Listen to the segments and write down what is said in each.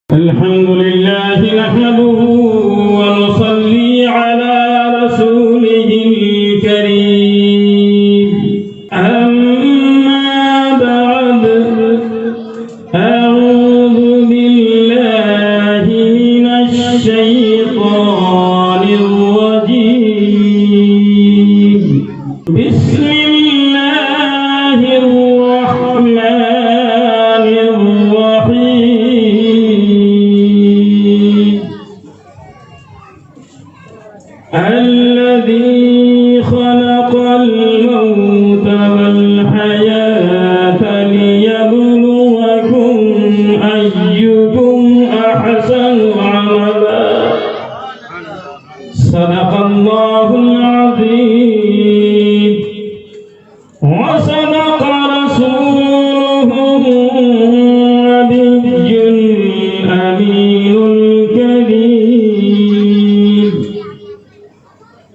الحمد لله نحمده ونصلي على رسوله الكريم أما بعد أعوذ بالله من الشيطان الرجيم بسم الله الرحمن الرحيم الذي خلق الموت والحياة ليبلوكم أيكم أحسن عملا صدق الله العظيم وصدق رسوله النبي الأمين الكريم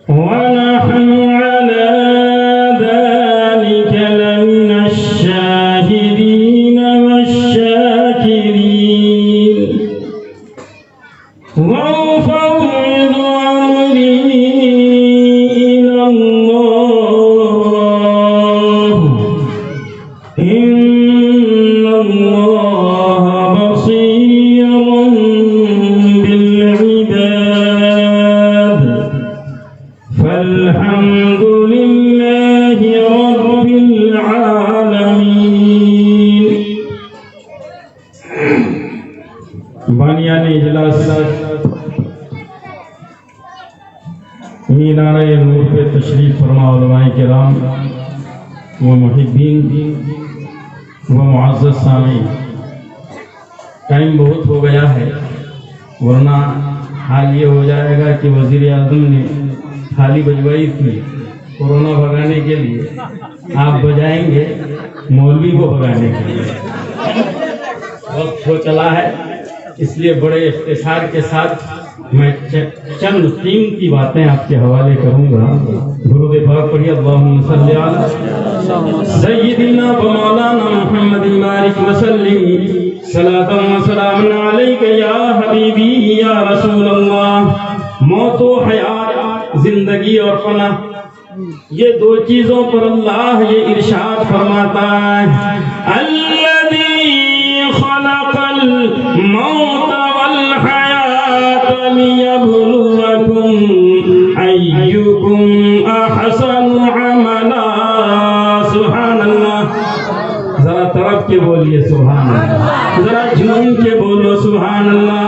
ونحن على ذلك لمن الشاهدين والشاكرين وأفوض أمري إلى الله إن الله بصير بالعباد فالحمد لله رب العالمين بانیان اجلاس مینارہ نور پہ تشریف فرما علماء کرام و محبین و معزز سامعین، ٹائم بہت ہو گیا ہے، ورنہ حال یہ ہو جائے گا کہ وزیر اعظم نے تھالی بجوائی تھی کورونا بھگانے کے لیے، آپ بجائیں گے مولوی کو بھگانے کے لیے۔ وقت ہو چلا ہے، اس لیے بڑے اختصار کے ساتھ میں چند قیمتی باتیں آپ کے حوالے کروں گا۔ درود پاک پڑھیے، اللہم صلی علی سیدنا و مولانا محمد بارک وسلم صلاۃ و سلام علیک یا حبیبی یا رسول اللہ۔ موت و حیات، زندگی اور فنا، یہ دو چیزوں پر اللہ یہ ارشاد فرماتا ہے، الذی خلق الموت والحیات لیبلوکم ایکم احسن عملا۔ سبحان اللہ، ذرا طرف کے بولیے سبحان اللہ، ذرا جھوم کے بولو سبحان اللہ۔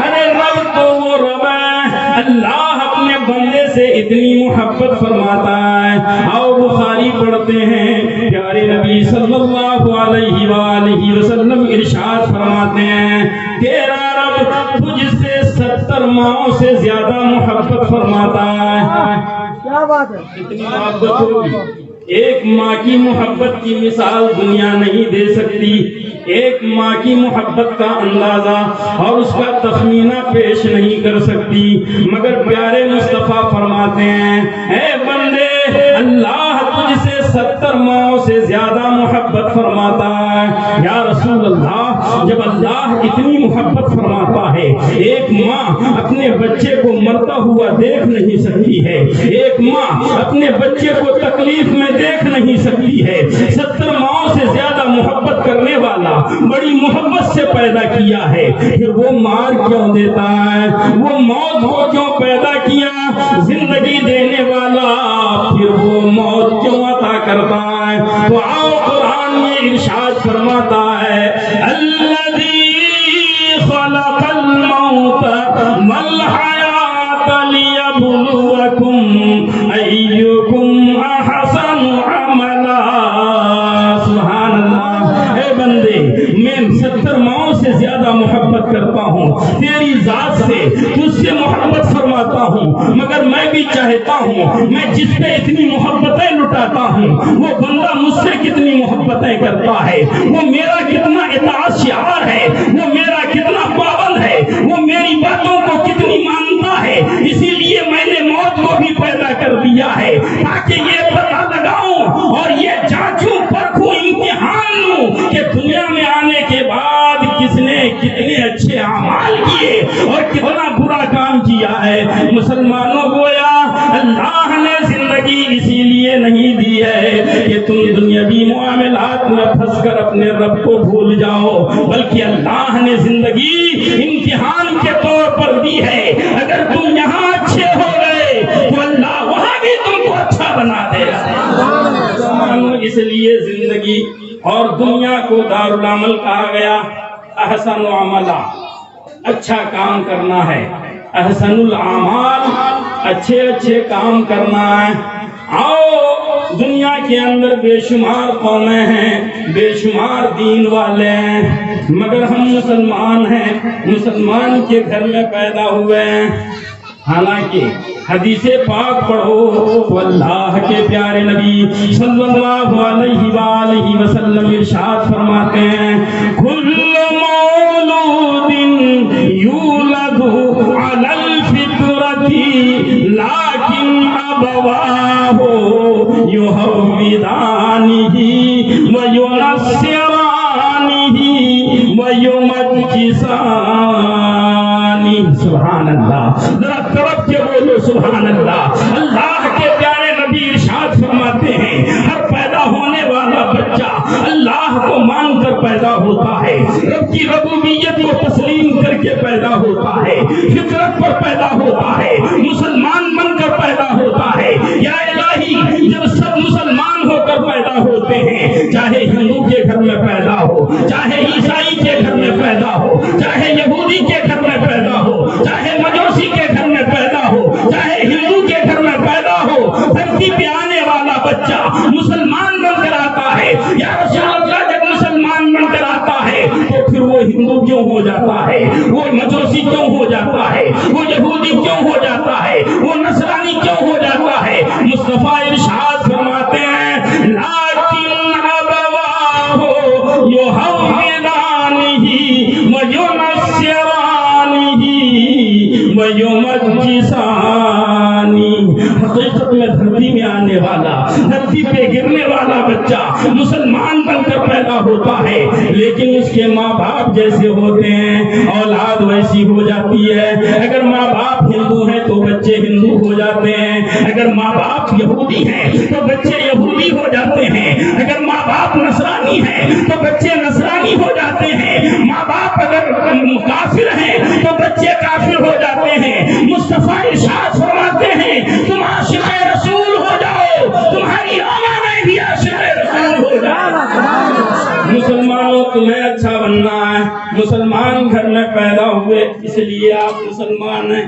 ارے رب تو وہ رب ہے، اللہ اپنے بندے سے اتنی محبت فرماتا ہے۔ آؤ بخاری پڑھتے ہیں، پیارے نبی صلی اللہ علیہ وآلہ وسلم ارشاد فرماتے ہیں، تیرا رب تجھ سے 70 ماؤں سے زیادہ محبت فرماتا ہے۔ کیا بات ہے، اتنی محبت ہوگی، ایک ماں کی محبت کی مثال دنیا نہیں دے سکتی، ایک ماں کی محبت کا اندازہ اور اس کا تخمینہ پیش نہیں کر سکتی، مگر پیارے مصطفیٰ فرماتے ہیں، اے بندے، اللہ تجھ سے 70 ماؤں سے زیادہ محبت فرماتا ہے۔ یا رسول اللہ، جب اللہ اتنی محبت فرماتا ہے، ایک ماں اپنے بچے کو مرتا ہوا دیکھ نہیں سکتی ہے، ایک ماں اپنے بچے کو تکلیف میں دیکھ نہیں سکتی ہے، 70 ماؤں سے زیادہ محبت کرنے والا بڑی محبت سے پیدا کیا ہے، پھر وہ مار کیوں دیتا ہے، وہ موت کو کیوں پیدا کیا، زندگی دینے والا پھر وہ موت کیوں عطا کرتا ہے؟ تو آؤ قرآن میں ارشاد فرماتا ہے، الذی خلق الموت والحیات لیبلوکم ایکم احسن عملا۔ سبحان اللہ۔ اے بندے، میں 70 ماؤں سے زیادہ محبت کرتا ہوں، تیری ذات سے، تجھ سے محبت فرماتا ہوں، مگر میں بھی چاہتا ہوں میں جس پہ اتنی محبتیں لٹاتا ہوں وہ بندہ مجھ سے کتنی محبتیں کرتا ہے، وہ میرا کتنا اطاعت شعار ہے، وہ میرا کتنا پابند ہے، وہ میری باتوں کو کتنی مانتا ہے۔ اسی لیے میں نے موت کو بھی پیدا کر دیا ہے تاکہ یہ پتہ لگاؤں اور یہ جانچوں پرکھوں امتحان لوں کہ دنیا میں آنے کے بعد کس نے کتنے اچھے اعمال اعمال کیے اور کتنا برا کام کیا ہے۔ مسلمانوں گویا اللہ نے زندگی اسی لیے نہیں دی ہے کہ تم دنیاوی معاملات میں پھنس کر اپنے رب کو بھول جاؤ، بلکہ اللہ نے زندگی امتحان کے طور پر دی ہے۔ اگر تم یہاں اچھے ہو گئے تو اللہ وہاں بھی تم کو اچھا بنا دے گا۔ اس لیے زندگی اور دنیا کو دارالعمل کہا گیا۔ احسن عملا، اچھا کام کرنا ہے، احسن الاعمال، اچھے اچھے کام کرنا ہے۔ آؤ، دنیا کے اندر بے شمار قومیں ہیں، بے شمار دین والے ہیں، مگر ہم مسلمان ہیں، مسلمان کے گھر میں پیدا ہوئے ہیں۔ حالانکہ حدیث پاک پڑھو تو اللہ کے پیارے نبی صلی اللہ علیہ وآلہ وسلم ارشاد فرماتے ہیں، کل مولود یولد علی الفطرۃ لیکن ابواہ یہودانہ وینصرانہ ویمجسانہ۔ سبحان اللہ، ذرا طرف کے بولو سبحان اللہ۔ اللہ کے پیارے نبی ارشاد فرماتے ہیں، ہر پیدا ہونے والا بچہ اللہ کو مان کر پیدا ہوتا ہے، رب کی ربوبیت کو تسلیم کر کے پیدا ہوتا ہے، فطرت پر پیدا ہوتا ہے، مسلمان بن کر پیدا ہوتا ہے۔ یا الہی، جب سب مسلمان ہو کر پیدا ہوتے ہیں، چاہے ہندو کے گھر میں پیدا ہو، چاہے عیسائی کے گھر میں پیدا ہو، چاہے یہودی کے گھر میں پیدا ہو، چاہے مجوسی کے گھر میں پیدا ہو، چاہے ہندو کے گھر میں پیدا ہو، دھرتی پہ آنے والا بچہ مسلمان بن کر آتا ہے۔ یا رسول اللہ، جب مسلمان بن کر آتا ہے تو پھر وہ ہندو کیوں ہو جاتا ہے، وہ مجوسی کیوں ہو جاتا ہے، وہ یہودی کیوں ہو جاتا ہے، وہ نصرانی کیوں ہو جاتا ہے؟ مصطفیٰ ارشاد فرماتے ہیں، لیکن ابواہ یہودانہ وینصرانہ ویمجسانہ۔ حقیقت میں دھرتی میں آنے والا، دھرتی پہ گرنے والا بچہ مسلمان بن کر پیدا ہوتا ہے، لیکن اس کے ماں باپ جیسے ہوتے ہیں اولاد ویسی ہو جاتی ہے۔ اگر ماں باپ ہندو ہیں تو بچے ہندو ہو جاتے ہیں، اگر ماں باپ یہودی ہیں تو بچے یہودی ہو جاتے ہیں، اگر ماں باپ نصرانی ہیں تو بچے نصرانی ہو جاتے ہیں، ماں باپ اگر کافر ہیں تو بچے کافر ہو جاتے ہیں۔ مصطفیٰ ارشاد فرماتے ہیں، تم عاشق رسول ہو جاؤ، تمہاری اولادیں بھی عاشق رسول ہو جائیں۔ مسلمانوں، تمہیں اچھا بننا ہے، مسلمان گھر میں پیدا ہوئے اس لیے آپ مسلمان ہیں۔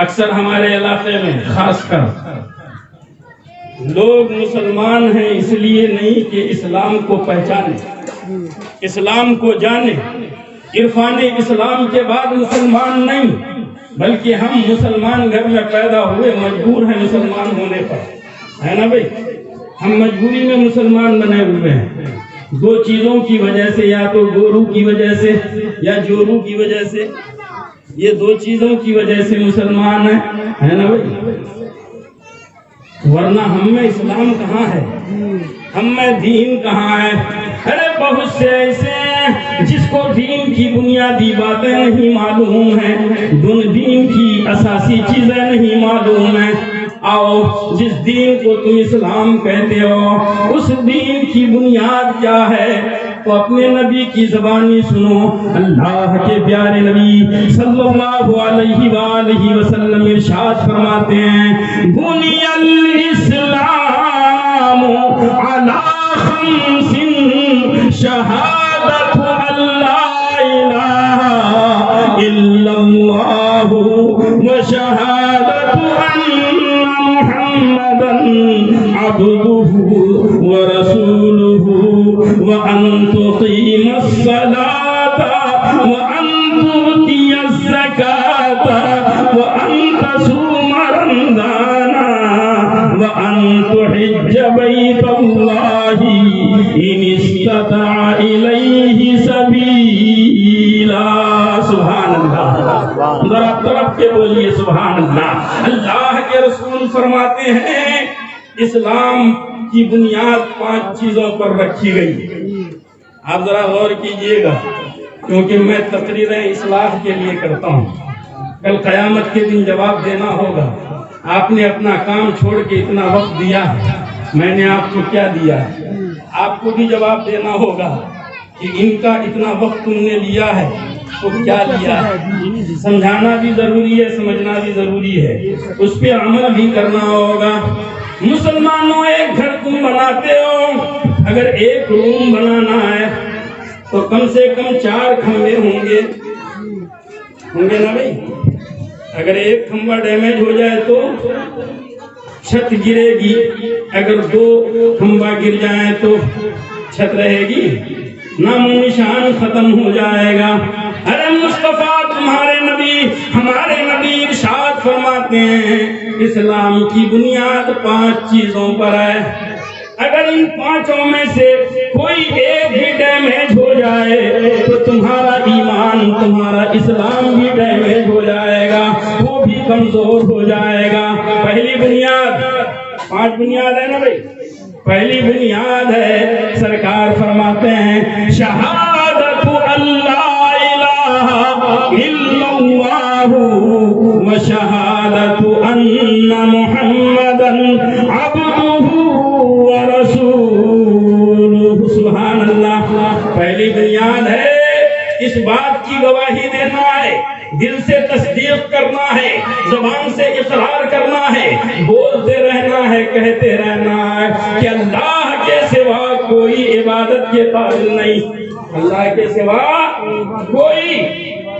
اکثر ہمارے علاقے میں خاص کر لوگ مسلمان ہیں اس لیے نہیں کہ اسلام کو پہچانے، اسلام کو جانے، عرفان اسلام کے بعد مسلمان نہیں، بلکہ ہم مسلمان گھر میں پیدا ہوئے مجبور ہیں مسلمان ہونے پر، ہے نا بھائی؟ ہم مجبوری میں مسلمان بنے ہوئے ہیں، دو چیزوں کی وجہ سے، یا تو گورو کی وجہ سے یا جورو کی وجہ سے، یہ دو چیزوں کی وجہ سے مسلمان ہیں، ہے نا بھائی؟ ورنہ ہم میں اسلام کہاں ہے، ہم میں دین کہاں ہے؟ ارے بہت سے ایسے ہیں جس کو دین کی بنیادی باتیں نہیں معلوم ہیں، دین کی اساسی چیزیں نہیں معلوم ہیں۔ آؤ، جس دین کو تم اسلام کہتے ہو اس دین کی بنیاد کیا ہے تو اپنے نبی کی زبانی سنو۔ اللہ کے پیارے نبی صلی اللہ علیہ وآلہ وسلم ارشاد فرماتے ہیں، بنی الاسلام علی خمس شہادت اللہ الہ الا اللہ وشہادت ان محمدا عبدہ ورسولہ وان تقیم الصلاۃ وان تؤتی الزکاۃ وان تصوم رمضان وان تحج بیت اللہ ان استطاع الیہ سبیلا۔ سبحان اللہ، ذرا طرف کے بولیے سبحان اللہ۔ اللہ کے رسول فرماتے ہیں اسلام کی بنیاد 5 چیزوں پر رکھی گئی۔ آپ ذرا غور کیجئے گا، کیونکہ میں تقریریں اصلاح کے لیے کرتا ہوں. کل قیامت کے دن جواب دینا ہوگا. آپ نے اپنا کام چھوڑ کے اتنا وقت دیا ہے، میں نے آپ کو کیا دیا ہے؟ آپ کو بھی جواب دینا ہوگا کہ ان کا اتنا وقت تم نے لیا ہے تو کیا لیا ہے. سمجھانا بھی ضروری ہے، سمجھنا بھی ضروری ہے، اس پہ عمل بھی کرنا ہوگا. مسلمانوں، ایک گھر تم بناتے ہو، اگر ایک روم بنانا ہے تو کم سے کم 4 کھمبے ہوں گے نا بھائی. اگر ایک کھمبا ڈیمیج ہو جائے تو چھت گرے گی، اگر 2 کھمبا گر جائیں تو چھت رہے گی، نام و نشان ختم ہو جائے گا. ارے مصطفیٰ تمہارے نبی، ہمارے نبی ارشاد فرماتے ہیں اسلام کی بنیاد 5 چیزوں پر ہے. اگر ان 5 میں سے کوئی ایک بھی ڈیمیج ہو جائے تو تمہارا ایمان، تمہارا اسلام بھی ڈیمیج ہو جائے گا، وہ بھی کمزور ہو جائے گا. پہلی بنیاد، 5 بنیاد ہے نا بھائی. پہلی بنیاد ہے، سرکار فرماتے ہیں شہادت اللہ الہ الا اللہ و شہادت ان محمدا عبدہ و رسولہ. سبحان اللہ. پہلی بنیاد ہے، اس بات کی گواہی دینا ہے، دل سے تصدیق کرنا ہے، زبان سے اقرار کرنا ہے، بولتے رہنا ہے، کہتے رہنا ہے کہ اللہ کے سوا کوئی عبادت کے قابل نہیں، اللہ کے سوا کوئی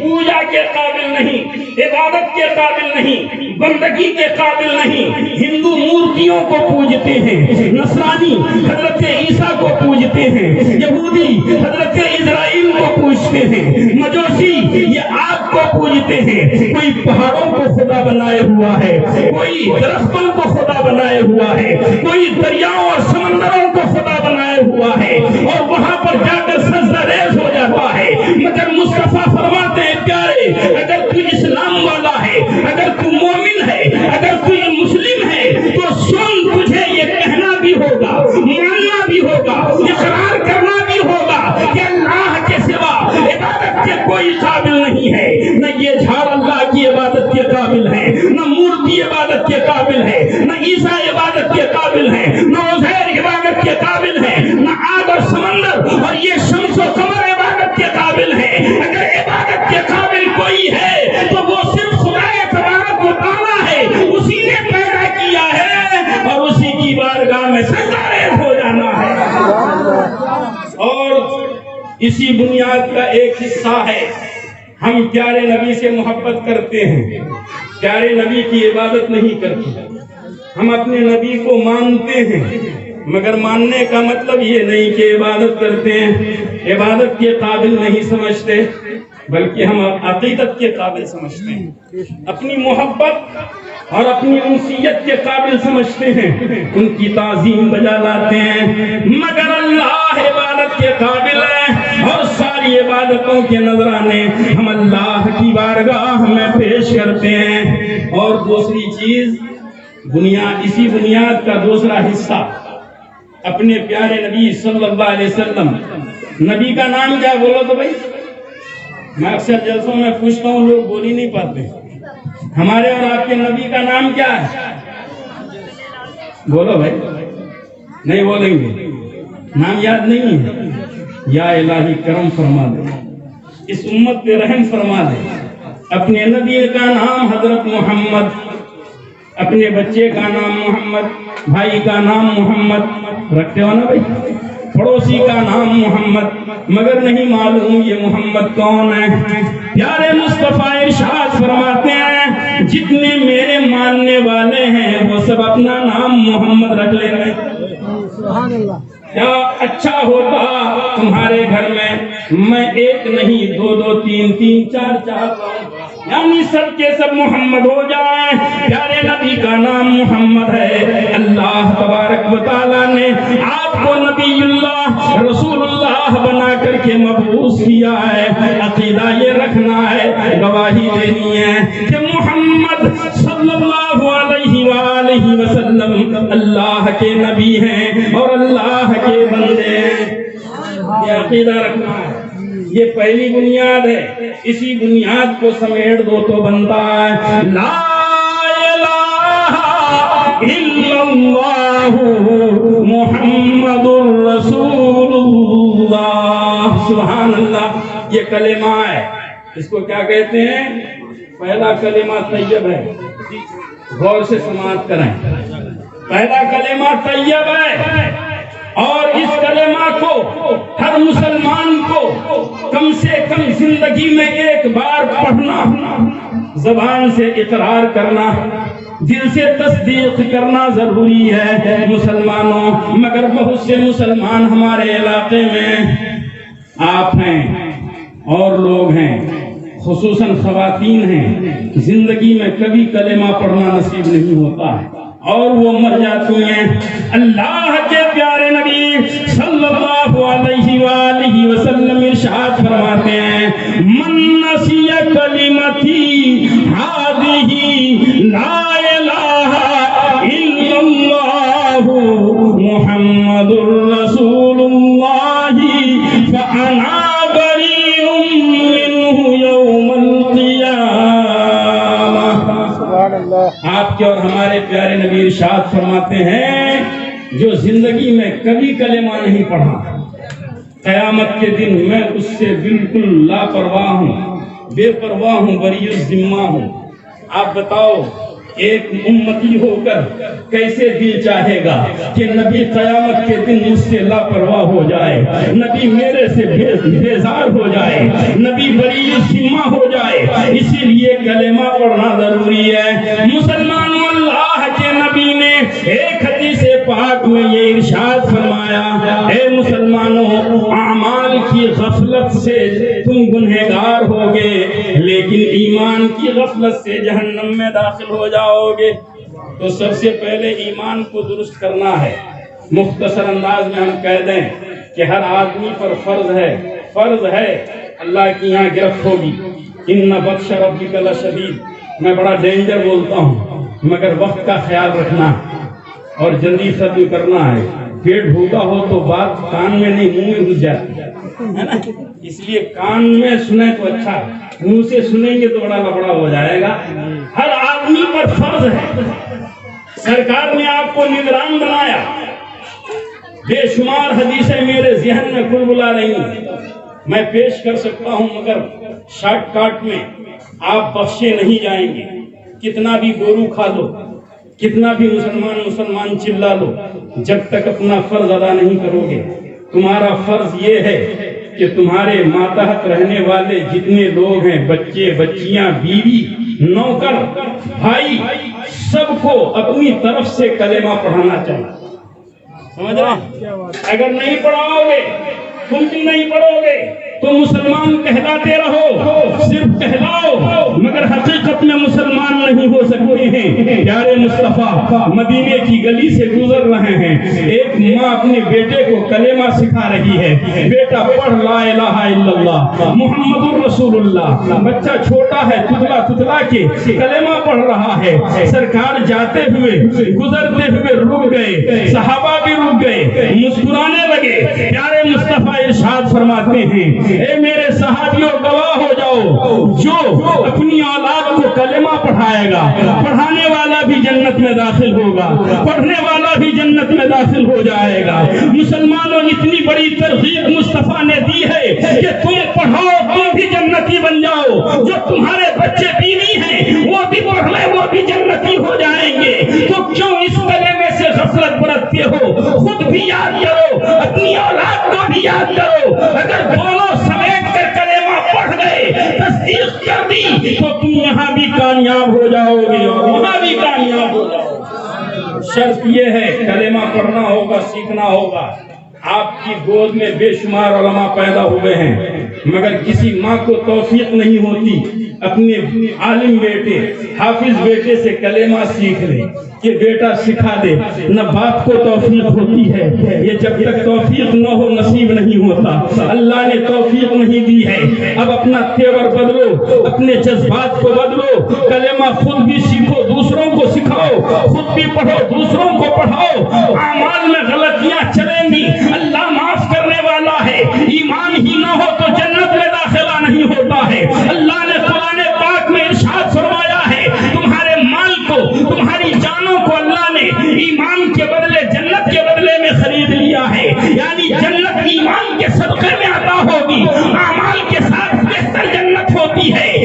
پوجا کے قابل نہیں، عبادت کے قابل نہیں، بندگی کے قابل نہیں. ہندو مورتیوں کو پوجتے ہیں، نصرانی حضرت عیسیٰ کو پوجتے ہیں، یہودی حضرت اسرائیل کو پوجتے ہیں، مجوسی یہ آگ کو پوجتے ہیں. کوئی پہاڑوں کو خدا بنائے ہوا ہے، کوئی درختوں کو خدا بنائے ہوا ہے، کوئی دریاؤں اور سمندروں کو خدا بنائے ہوا ہے اور وہاں پر جا کر سجدہ ریز ہو جاتا ہے. مگر مصطفیٰ فرماتے ہیں پیارے، اگر تو اسلام والا ہے، اگر تو مومن ہے، اگر تو مسلم ہے تو سن، تجھے یہ کہنا بھی ہوگا، ماننا بھی ہوگا، اقرار کرنا بھی ہوگا کہ اللہ کے سوا عبادت کے کوئی قابل نہیں ہے. نہ یہ جھاڑ اللہ کی عبادت کے قابل ہے، نہ مورتی عبادت کے قابل ہے، نہ عیسیٰ عبادت کے قابل ہے، نہ عزیر عبادت کے قابل ہے، نہ آگ اور سمندر اور یہ شمس و قمر عبادت کے قابل ہے. اگر عبادت کے قابل کوئی ہے تو وہ صرف خدا تبارک و تعالی ہے، اسی نے پیدا کیا ہے اور اسی کی بارگاہ میں سجدہ ریز ہو جانا ہے. اور اسی بنیاد کا ایک حصہ ہے، ہم پیارے نبی سے محبت کرتے ہیں، پیارے نبی کی عبادت نہیں کرتے. ہم اپنے نبی کو مانتے ہیں، مگر ماننے کا مطلب یہ نہیں کہ عبادت کرتے ہیں، عبادت کے قابل نہیں سمجھتے، بلکہ ہم عقیدت کے قابل سمجھتے ہیں، اپنی محبت اور اپنی انسیت کے قابل سمجھتے ہیں، ان کی تعظیم بجا لاتے ہیں. مگر اللہ عبادت کے قابل ہے اور ساری عبادتوں کے نذرانے ہم اللہ کی بارگاہ میں پیش کرتے ہیں. اور دوسری چیز، بنیاد، اسی بنیاد کا دوسرا حصہ، اپنے پیارے نبی صلی اللہ علیہ وسلم. نبی کا نام کیا بولو تو بھائی؟ میں اکثر جلسوں میں پوچھتا ہوں، لوگ بول ہی نہیں پاتے. ہمارے اور آپ کے نبی کا نام کیا ہے؟ بولو بھائی. نہیں بولیں گے، نام یاد نہیں ہے. یا الہی کرم فرما دے، اس امت پہ رحم فرما دے. اپنے نبی کا نام حضرت محمد، اپنے بچے کا نام محمد، بھائی کا نام محمد رکھتے ہو نا بھائی، پڑوسی کا نام محمد، مگر نہیں معلوم یہ محمد کون ہے. پیارے مصطفیٰ ارشاد فرماتے ہیں جتنے میرے ماننے والے ہیں وہ سب اپنا نام محمد رکھ لے رہے. سبحان اللہ. کیا اچھا ہوتا تمہارے گھر میں ایک نہیں، 2 2 3 3 4 4 یعنی سب کے سب محمد ہو جائیں. پیارے نبی کا نام محمد ہے. اللہ تبارک و تعالیٰ نے آپ کو نبی اللہ، رسول اللہ بنا کر کے مبعوث کیا ہے. عقیدہ یہ رکھنا ہے، گواہی دینی ہے کہ محمد صلی اللہ علیہ وآلہ وسلم اللہ کے نبی ہیں اور اللہ کے بندے ہیں. یہ عقیدہ رکھنا ہے. یہ پہلی بنیاد ہے، اسی بنیاد کو سمیٹ دو تو بنتا ہے لا الہ الا اللہ محمد الرسول اللہ۔ سبحان اللہ، یہ کلمہ ہے، اس کو کیا کہتے ہیں؟ پہلا کلمہ طیب ہے، غور سے سماعت کریں، پہلا کلمہ طیب ہے، اور اس کلمہ کو ہر مسلمان کو کم سے کم زندگی میں ایک بار پڑھنا، زبان سے اقرار کرنا، دل سے تصدیق کرنا ضروری ہے مسلمانوں۔ مگر بہت سے مسلمان ہمارے علاقے میں آپ ہیں اور لوگ ہیں، خصوصاً خواتین ہیں، زندگی میں کبھی کلمہ پڑھنا نصیب نہیں ہوتا ہے اور وہ مر جاتی ہیں۔ اللہ کے پیارے نبی صلی اللہ علیہ وآلہ وسلم ارشاد فرماتے ہیں من نسی کلمتی ہذہ لا الہ الا اللہ محمد الرسول اللہ فانا بریء منہ یوم القیامہ۔ آپ کے اور ہمارے پیارے نبی ارشاد فرماتے ہیں جو زندگی میں کبھی کلمہ نہیں پڑھا، قیامت کے دن میں اس سے بالکل لاپرواہ ہوں، بے پرواہ ہوں، بری الذمہ ہوں۔ آپ بتاؤ ایک امتی ہو کر کیسے دل چاہے گا کہ نبی قیامت کے دن مجھ سے لاپرواہ ہو جائے، نبی میرے سے بیزار ہو جائے، نبی بری الذمہ ہو جائے۔ اسی لیے کلمہ پڑھنا ضروری ہے۔ مسلمانوں، اللہ کے نبی نے ایک حدیث پاک میں یہ ارشاد فرمایا، اے مسلمانوں، اعمال کی غفلت سے تم گنہگار ہوگے لیکن ایمان کی غفلت سے جہنم میں داخل ہو جاؤ گے۔ تو سب سے پہلے ایمان کو درست کرنا ہے۔ مختصر انداز میں ہم کہہ دیں کہ ہر آدمی پر فرض ہے اللہ کی یہاں گرفت ہوگی۔ ان بطش ربک لشدید، میں بڑا ڈینجر بولتا ہوں مگر وقت کا خیال رکھنا اور جلدی ختم کرنا ہے۔ پیٹ بھوکا ہو تو بات کان میں نہیں منہ میں گھس جاتی ہے نا، اس لیے کان میں سنیں تو اچھا ہے، منہ سے سنیں گے تو بڑا لفڑا ہو جائے گا۔ ہر آدمی پر فرض ہے، سرکار نے آپ کو نگران بنایا۔ بے شمار حدیثیں میرے ذہن میں کھل بلا رہی ہیں، میں پیش کر سکتا ہوں مگر شارٹ کٹ میں آپ بخشے نہیں جائیں گے۔ کتنا بھی گورو کھا لو، کتنا بھی مسلمان چلا لو، جب تک اپنا فرض ادا نہیں کرو گے۔ تمہارا فرض یہ ہے کہ تمہارے ماتحت رہنے والے جتنے لوگ ہیں، بچے بچیاں، بیوی، نوکر، بھائی، سب کو اپنی طرف سے کلمہ پڑھانا چاہیے۔ سمجھ رہے؟ اگر نہیں پڑھاؤ گے، تم بھی نہیں پڑھو گے تو مسلمان کہلاتے رہو، صرف کہلاؤ مگر حقیقت میں مسلمان نہیں ہو سکتے ہیں۔ پیارے مصطفیٰ مدینے کی گلی سے گزر رہے ہیں، ایک ماں اپنے بیٹے کو کلمہ سکھا رہی ہے، بیٹا پڑھ لا الہ الا اللہ محمد الرسول اللہ۔ بچہ چھوٹا ہے، تتلا کے کلمہ پڑھ رہا ہے۔ سرکار جاتے ہوئے گزرتے ہوئے رک گئے، صحابہ بھی رک گئے، مسکرانے لگے۔ پیارے مصطفیٰ ارشاد فرماتے ہیں اے میرے صحابیوں گواہ ہو جاؤ، جو اپنی اولاد کو کلمہ پڑھائے گا، پڑھانے والا بھی جنت میں داخل ہوگا، پڑھنے والا بھی جنت میں داخل ہو جائے گا۔ مسلمانوں، اتنی بڑی ترغیب مصطفیٰ نے دی ہے کہ تم پڑھاؤ، تم بھی جنتی بن جاؤ۔ جو تمہارے بچے بیوی ہیں وہ بھی پڑھ لیں، وہ بھی جنتی ہو جائیں گے۔ تو کیوں اس کلمے سے غفلت برتتے ہو؟ خود بھی یاد کرو، اپنی اولاد کو بھی یاد کرو۔ اگر دونوں سمیٹ کر کلمہ پڑھ گئے، تصدیق کر دی، تو تم یہاں بھی کامیاب ہو جاؤ گے، وہاں بھی کامیاب ہو جاؤ گے۔ شرط یہ ہے کلمہ پڑھنا ہوگا، سیکھنا ہوگا۔ آپ کی گود میں بے شمار علماء پیدا ہوئے ہیں مگر کسی ماں کو توفیق نہیں ہوتی اپنے عالم بیٹے، حافظ بیٹے سے کلمہ سیکھ لے، کہ بیٹا سکھا دے۔ نہ باپ کو توفیق ہوتی ہے، یہ جب تک توفیق نہ ہو نصیب نہیں ہوتا۔ اللہ نے توفیق نہیں دی ہے۔ اب اپنا تیور بدلو، اپنے جذبات کو بدلو، کلمہ خود بھی سیکھو، دوسروں کو سکھاؤ، خود بھی پڑھو، دوسروں کو پڑھاؤ۔ اعمال میں غلطیاں چلیں گی، اللہ معاف کرنے والا ہے۔ ایمان ہی نہ ہو تو جنت میں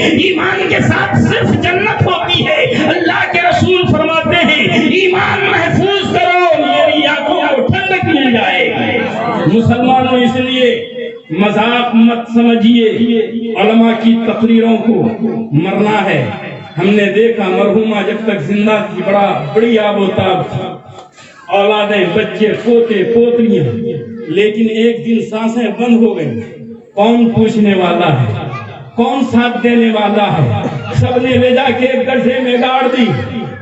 ایمان کے ساتھ صرف جنت ہوتی ہے۔ اللہ کے رسول فرماتے ہیں ایمان محفوظ کرو میری آنکھوں کو ٹھنڈک مل جائے۔ مسلمانوں اس لیے مذاق مت سمجھیے، علماء کی تقریروں کو مرنا ہے۔ ہم نے دیکھا مرحومہ جب تک زندہ تھی بڑی آب و تاب تھی، اولادیں، بچے، پوتے پوتریاں، لیکن ایک دن سانسیں بند ہو گئی۔ کون پوچھنے والا ہے؟ کون ساتھ دینے والا ہے؟ سب نے لے جا کے ایک گڈھے میں گاڑ دی۔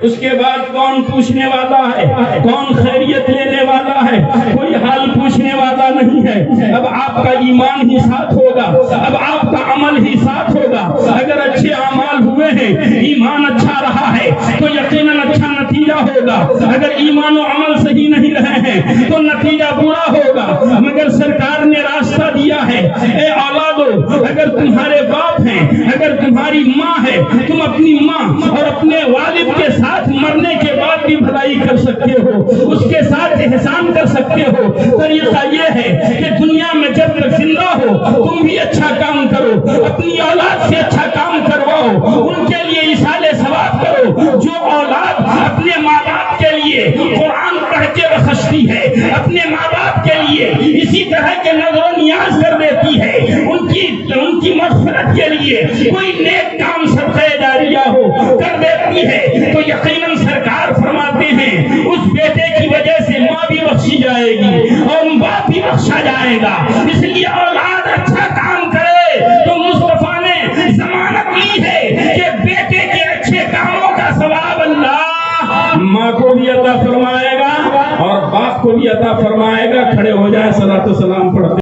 اس کے بعد کون پوچھنے والا ہے؟ کون خیریت لینے والا ہے؟ کوئی حال پوچھنے والا نہیں ہے۔ اب آپ کا ایمان ہی ساتھ ہوگا، اب آپ کا عمل ہی ساتھ ہوگا۔ اگر اچھے اعمال ہوئے ہیں، ایمان اچھا رہا ہے تو یقیناً اچھا نتیجہ ہوگا۔ اگر ایمان و عمل صحیح نہیں رہے ہیں تو نتیجہ برا ہوگا۔ مگر سرکار نے راستہ دیا ہے، اے اولادو، اگر تمہارے باپ ہیں، اگر تمہاری ماں ہے، تم اپنی ماں اور اپنے والد کے ساتھ مرنے کے بعد بھی بھلائی کر سکتے ہو، اس کے ساتھ احسان کر سکتے ہو۔ طریقہ یہ ہے کہ دنیا میں جب تک زندہ ہو تم بھی اچھا کام کرو، اپنی اولاد سے اچھا کام کرواؤ، ان کے لیے ایصال ثواب کرو۔ جو اولاد اپنے ماں باپ کے لیے قرآن پڑھ کے بخشتی ہے، اپنے ماں باپ کے لیے اسی طرح کے نظر و نیاز کر دیتی ہے، ان کی مغفرت کے لیے کوئی نیک کام صدقہ جاریہ ہو کر دیتی ہے، تو یقیناً سرکار فرماتے ہیں اس بیٹے کی وجہ سے ماں بھی بخشی جائے گی اور باپ بھی بخشا جائے گا۔ اس لیے اولاد اچھا کام کرے تو مصطفیٰ نے ضمانت دی ہے کہ بیٹے کے اچھے کاموں کا ثواب اللہ ماں کو بھی عطا فرمائے گا اور باپ کو بھی عطا فرمائے گا۔ کھڑے ہو جائے، صلاۃ و سلام پڑھتے